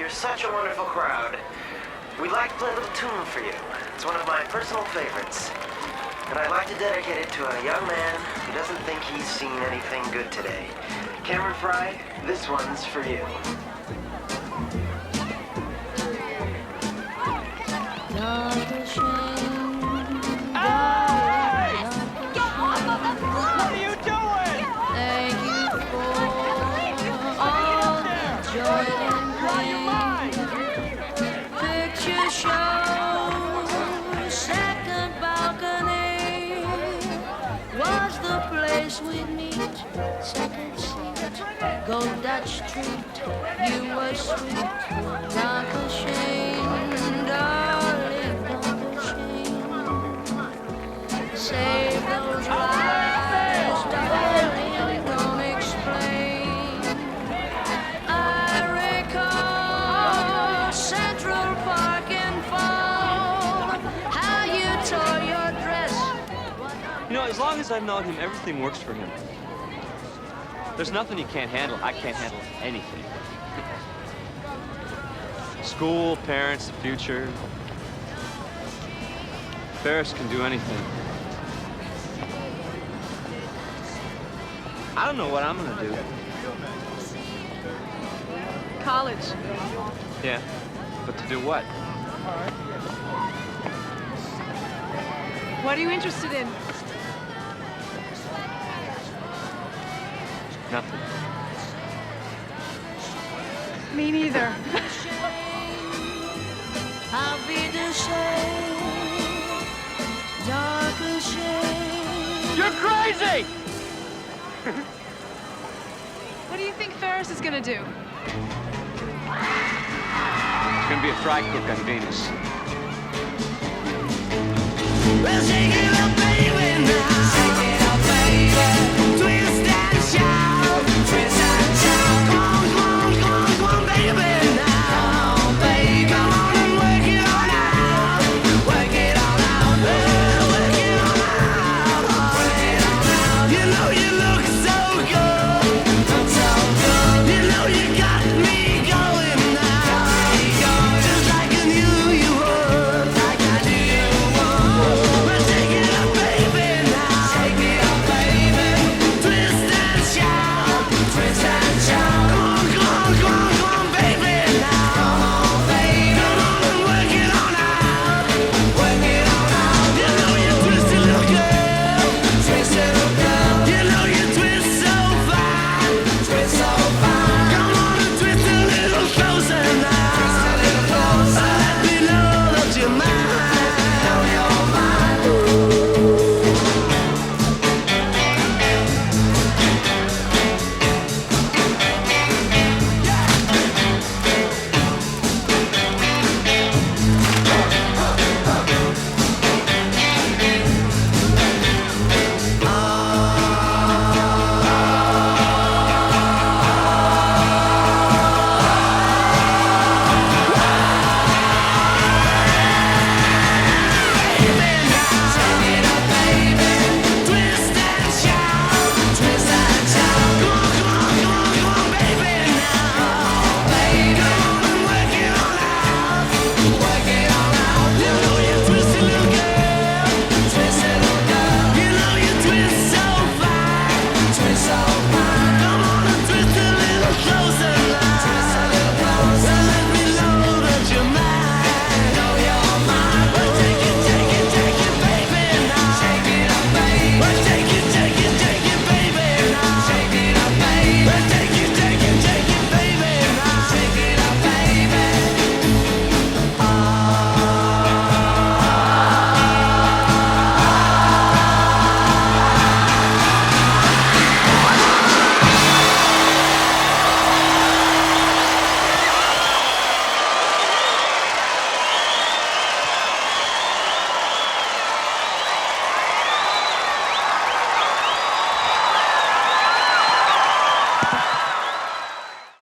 You're such a wonderful crowd. We'd like to play a little tune for you. It's one of my personal favorites. And I'd like to dedicate it to a young man who doesn't think he's seen anything good today. Cameron Fry, this one's for you. We'd meet, second seat, go Dutch Street, you were sweet, Uncle Shane, darling, Uncle Shane, save those lives, darling, don't explain. I recall Central Park in fall, how you tore your dress. You know, as long as I've known him, everything works for him. There's nothing he can't handle. I can't handle anything. School, parents, the future. Ferris can do anything. I don't know what I'm gonna do. College. Yeah, but to do what? What are you interested in? Nothing. Me neither. I'll be the same, dark as shade. You're crazy! What do you think Ferris is gonna do? It's gonna be a fry cook on Venus. Well, shake it up, baby, now. Shake it up, baby.